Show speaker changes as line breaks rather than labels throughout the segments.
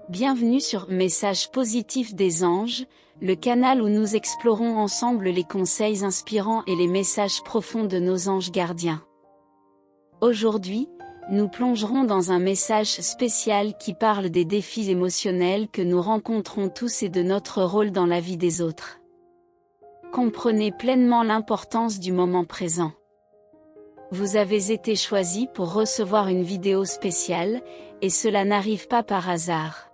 Bienvenue sur Messages positifs des anges, le canal où nous explorons ensemble les conseils inspirants et les messages profonds de nos anges gardiens. Aujourd'hui, nous plongerons dans un message spécial qui parle des défis émotionnels que nous rencontrons tous et de notre rôle dans la vie des autres. Comprenez pleinement l'importance du moment présent. Vous avez été choisi pour recevoir une vidéo spéciale, et cela n'arrive pas par hasard.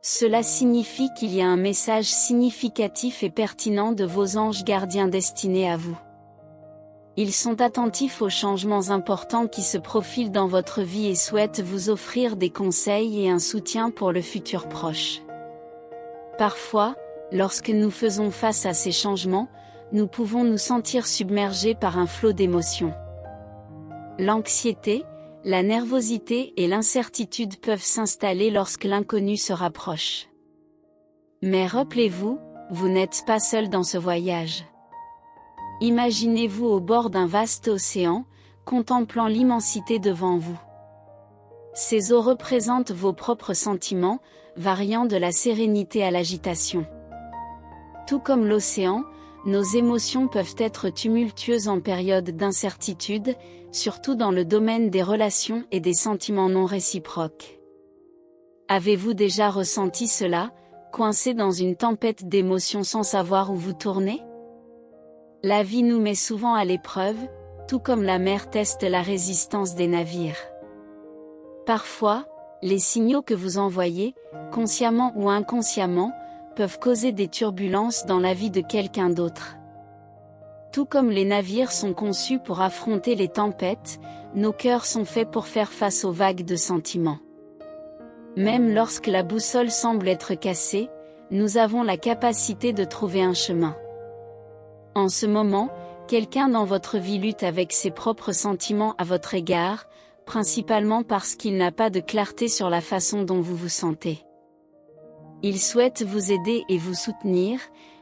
Cela signifie qu'il y a un message significatif et pertinent de vos anges gardiens destinés à vous. Ils sont attentifs aux changements importants qui se profilent dans votre vie et souhaitent vous offrir des conseils et un soutien pour le futur proche. Parfois, lorsque nous faisons face à ces changements, nous pouvons nous sentir submergés par un flot d'émotions. L'anxiété, la nervosité et l'incertitude peuvent s'installer lorsque l'inconnu se rapproche. Mais rappelez-vous, vous n'êtes pas seul dans ce voyage. Imaginez-vous au bord d'un vaste océan, contemplant l'immensité devant vous. Ces eaux représentent vos propres sentiments, variant de la sérénité à l'agitation. Tout comme l'océan, nos émotions peuvent être tumultueuses en période d'incertitude, surtout dans le domaine des relations et des sentiments non réciproques. Avez-vous déjà ressenti cela, coincé dans une tempête d'émotions sans savoir où vous tourner? La vie nous met souvent à l'épreuve, tout comme la mer teste la résistance des navires. Parfois, les signaux que vous envoyez, consciemment ou inconsciemment, peuvent causer des turbulences dans la vie de quelqu'un d'autre. Tout comme les navires sont conçus pour affronter les tempêtes, nos cœurs sont faits pour faire face aux vagues de sentiments. Même lorsque la boussole semble être cassée, nous avons la capacité de trouver un chemin. En ce moment, quelqu'un dans votre vie lutte avec ses propres sentiments à votre égard, principalement parce qu'il n'a pas de clarté sur la façon dont vous vous sentez. Ils souhaitent vous aider et vous soutenir,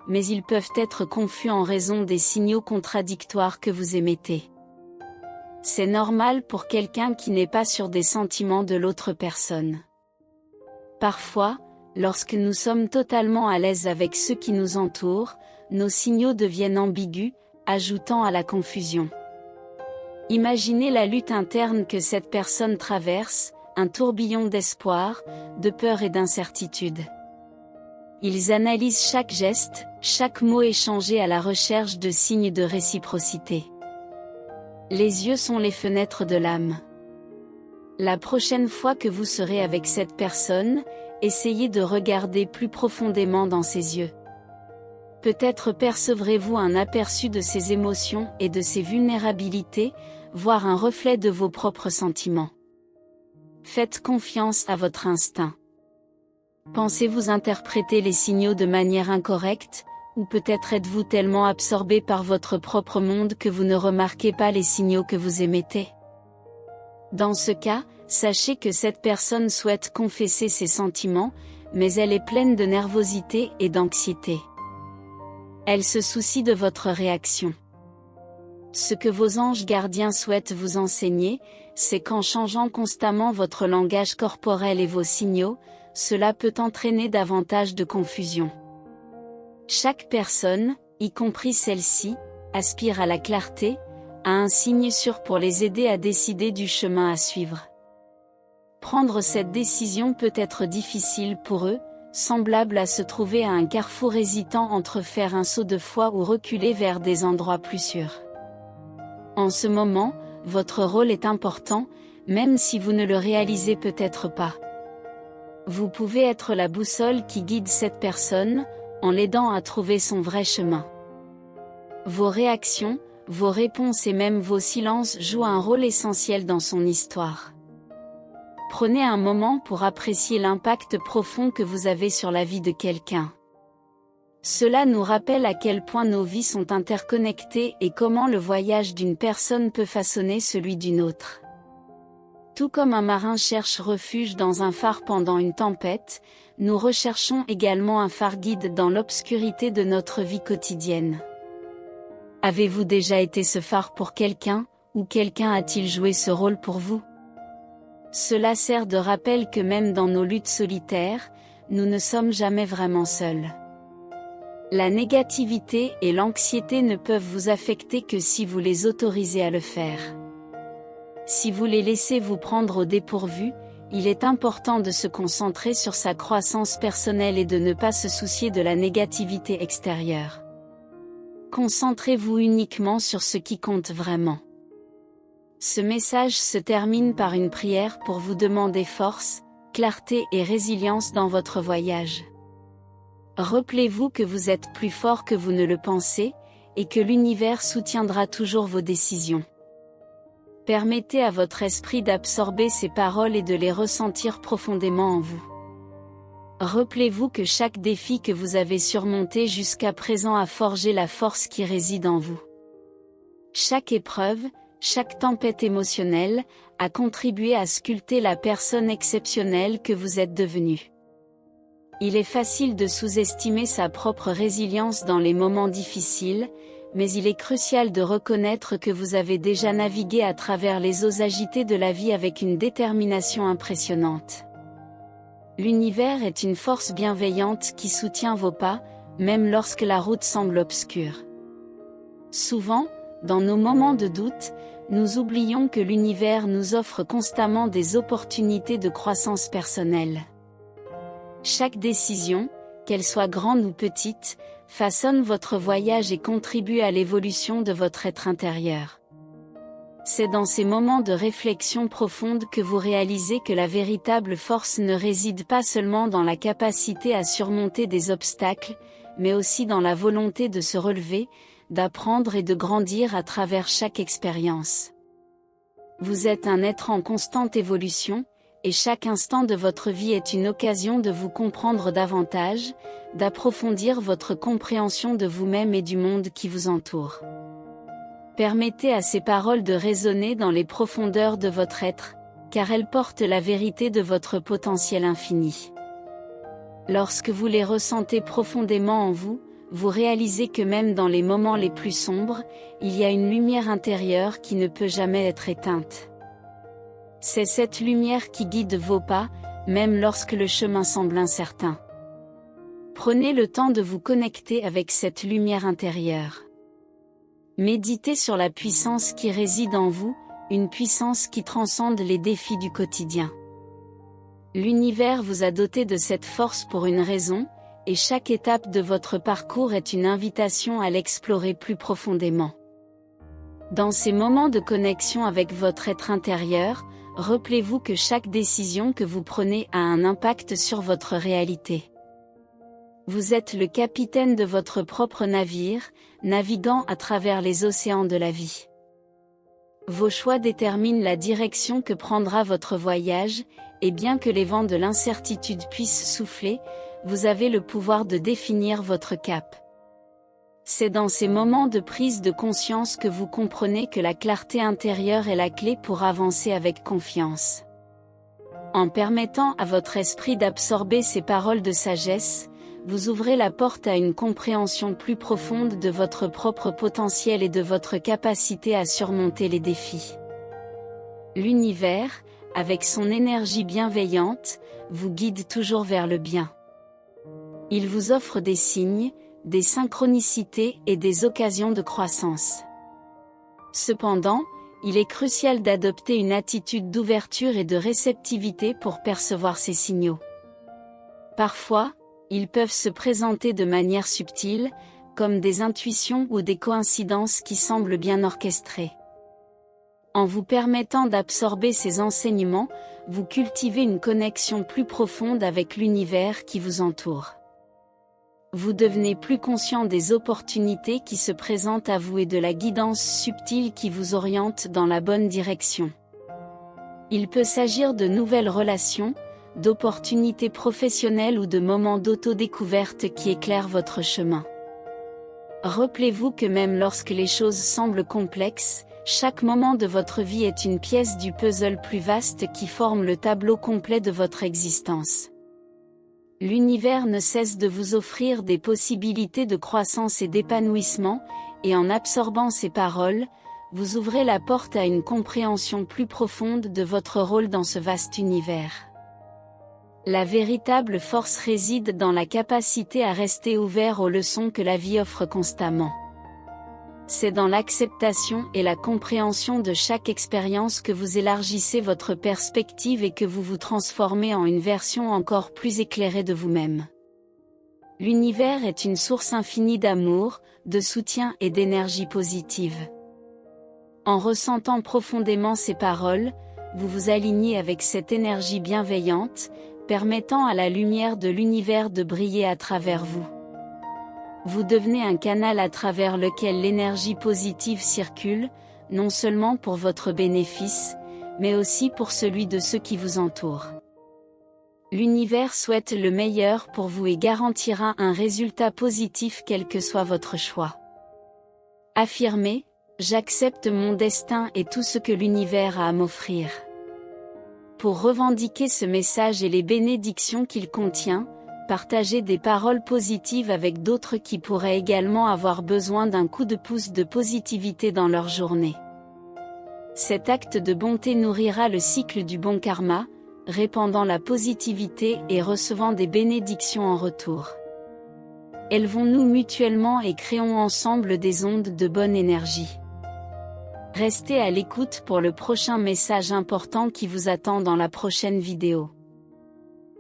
mais ils peuvent être confus en raison des signaux contradictoires que vous émettez. C'est normal pour quelqu'un qui n'est pas sûr des sentiments de l'autre personne. Parfois, lorsque nous sommes totalement à l'aise avec ceux qui nous entourent, nos signaux deviennent ambigus, ajoutant à la confusion. Imaginez la lutte interne que cette personne traverse, un tourbillon d'espoir, de peur et d'incertitude. Ils analysent chaque geste, chaque mot échangé à la recherche de signes de réciprocité. Les yeux sont les fenêtres de l'âme. La prochaine fois que vous serez avec cette personne, essayez de regarder plus profondément dans ses yeux. Peut-être percevrez-vous un aperçu de ses émotions et de ses vulnérabilités, voire un reflet de vos propres sentiments. Faites confiance à votre instinct. Pensez-vous interpréter les signaux de manière incorrecte, ou peut-être êtes-vous tellement absorbé par votre propre monde que vous ne remarquez pas les signaux que vous émettez? Dans ce cas, sachez que cette personne souhaite confesser ses sentiments, mais elle est pleine de nervosité et d'anxiété. Elle se soucie de votre réaction. Ce que vos anges gardiens souhaitent vous enseigner, c'est qu'en changeant constamment votre langage corporel et vos signaux, cela peut entraîner davantage de confusion. Chaque personne, y compris celle-ci, aspire à la clarté, à un signe sûr pour les aider à décider du chemin à suivre. Prendre cette décision peut être difficile pour eux, semblable à se trouver à un carrefour hésitant entre faire un saut de foi ou reculer vers des endroits plus sûrs. En ce moment, votre rôle est important, même si vous ne le réalisez peut-être pas. Vous pouvez être la boussole qui guide cette personne, en l'aidant à trouver son vrai chemin. Vos réactions, vos réponses et même vos silences jouent un rôle essentiel dans son histoire. Prenez un moment pour apprécier l'impact profond que vous avez sur la vie de quelqu'un. Cela nous rappelle à quel point nos vies sont interconnectées et comment le voyage d'une personne peut façonner celui d'une autre. Tout comme un marin cherche refuge dans un phare pendant une tempête, nous recherchons également un phare guide dans l'obscurité de notre vie quotidienne. Avez-vous déjà été ce phare pour quelqu'un, ou quelqu'un a-t-il joué ce rôle pour vous? Cela sert de rappel que même dans nos luttes solitaires, nous ne sommes jamais vraiment seuls. La négativité et l'anxiété ne peuvent vous affecter que si vous les autorisez à le faire. Si vous les laissez vous prendre au dépourvu, il est important de se concentrer sur sa croissance personnelle et de ne pas se soucier de la négativité extérieure. Concentrez-vous uniquement sur ce qui compte vraiment. Ce message se termine par une prière pour vous demander force, clarté et résilience dans votre voyage. Rappelez-vous que vous êtes plus fort que vous ne le pensez, et que l'univers soutiendra toujours vos décisions. Permettez à votre esprit d'absorber ces paroles et de les ressentir profondément en vous. Rappelez-vous que chaque défi que vous avez surmonté jusqu'à présent a forgé la force qui réside en vous. Chaque épreuve, chaque tempête émotionnelle, a contribué à sculpter la personne exceptionnelle que vous êtes devenue. Il est facile de sous-estimer sa propre résilience dans les moments difficiles, mais il est crucial de reconnaître que vous avez déjà navigué à travers les eaux agitées de la vie avec une détermination impressionnante. L'univers est une force bienveillante qui soutient vos pas, même lorsque la route semble obscure. Souvent, dans nos moments de doute, nous oublions que l'univers nous offre constamment des opportunités de croissance personnelle. Chaque décision, qu'elle soit grande ou petite, façonne votre voyage et contribue à l'évolution de votre être intérieur. C'est dans ces moments de réflexion profonde que vous réalisez que la véritable force ne réside pas seulement dans la capacité à surmonter des obstacles, mais aussi dans la volonté de se relever, d'apprendre et de grandir à travers chaque expérience. Vous êtes un être en constante évolution, et chaque instant de votre vie est une occasion de vous comprendre davantage, d'approfondir votre compréhension de vous-même et du monde qui vous entoure. Permettez à ces paroles de résonner dans les profondeurs de votre être, car elles portent la vérité de votre potentiel infini. Lorsque vous les ressentez profondément en vous, vous réalisez que même dans les moments les plus sombres, il y a une lumière intérieure qui ne peut jamais être éteinte. C'est cette lumière qui guide vos pas, même lorsque le chemin semble incertain. Prenez le temps de vous connecter avec cette lumière intérieure. Méditez sur la puissance qui réside en vous, une puissance qui transcende les défis du quotidien. L'univers vous a doté de cette force pour une raison, et chaque étape de votre parcours est une invitation à l'explorer plus profondément. Dans ces moments de connexion avec votre être intérieur, rappelez-vous que chaque décision que vous prenez a un impact sur votre réalité. Vous êtes le capitaine de votre propre navire, naviguant à travers les océans de la vie. Vos choix déterminent la direction que prendra votre voyage, et bien que les vents de l'incertitude puissent souffler, vous avez le pouvoir de définir votre cap. C'est dans ces moments de prise de conscience que vous comprenez que la clarté intérieure est la clé pour avancer avec confiance. En permettant à votre esprit d'absorber ces paroles de sagesse, vous ouvrez la porte à une compréhension plus profonde de votre propre potentiel et de votre capacité à surmonter les défis. L'univers, avec son énergie bienveillante, vous guide toujours vers le bien. Il vous offre des signes, des synchronicités et des occasions de croissance. Cependant, il est crucial d'adopter une attitude d'ouverture et de réceptivité pour percevoir ces signaux. Parfois, ils peuvent se présenter de manière subtile, comme des intuitions ou des coïncidences qui semblent bien orchestrées. En vous permettant d'absorber ces enseignements, vous cultivez une connexion plus profonde avec l'univers qui vous entoure. Vous devenez plus conscient des opportunités qui se présentent à vous et de la guidance subtile qui vous oriente dans la bonne direction. Il peut s'agir de nouvelles relations, d'opportunités professionnelles ou de moments d'autodécouverte qui éclairent votre chemin. Rappelez-vous que même lorsque les choses semblent complexes, chaque moment de votre vie est une pièce du puzzle plus vaste qui forme le tableau complet de votre existence. L'univers ne cesse de vous offrir des possibilités de croissance et d'épanouissement, et en absorbant ces paroles, vous ouvrez la porte à une compréhension plus profonde de votre rôle dans ce vaste univers. La véritable force réside dans la capacité à rester ouvert aux leçons que la vie offre constamment. C'est dans l'acceptation et la compréhension de chaque expérience que vous élargissez votre perspective et que vous vous transformez en une version encore plus éclairée de vous-même. L'univers est une source infinie d'amour, de soutien et d'énergie positive. En ressentant profondément ces paroles, vous vous alignez avec cette énergie bienveillante, permettant à la lumière de l'univers de briller à travers vous. Vous devenez un canal à travers lequel l'énergie positive circule, non seulement pour votre bénéfice, mais aussi pour celui de ceux qui vous entourent. L'univers souhaite le meilleur pour vous et garantira un résultat positif quel que soit votre choix. Affirmez: j'accepte mon destin et tout ce que l'univers a à m'offrir. Pour revendiquer ce message et les bénédictions qu'il contient, partagez des paroles positives avec d'autres qui pourraient également avoir besoin d'un coup de pouce de positivité dans leur journée. Cet acte de bonté nourrira le cycle du bon karma, répandant la positivité et recevant des bénédictions en retour. Élevons-nous mutuellement et créons ensemble des ondes de bonne énergie. Restez à l'écoute pour le prochain message important qui vous attend dans la prochaine vidéo.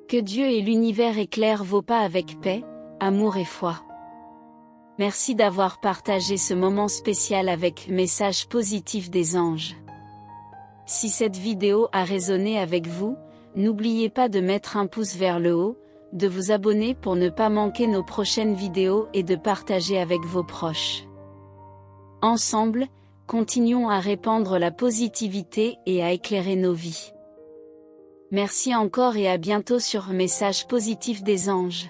Que Dieu et l'univers éclairent vos pas avec paix, amour et foi. Merci d'avoir partagé ce moment spécial avec Message positif des anges. Si cette vidéo a résonné avec vous, n'oubliez pas de mettre un pouce vers le haut, de vous abonner pour ne pas manquer nos prochaines vidéos et de partager avec vos proches. Ensemble, continuons à répandre la positivité et à éclairer nos vies. Merci encore et à bientôt sur Message positif des anges.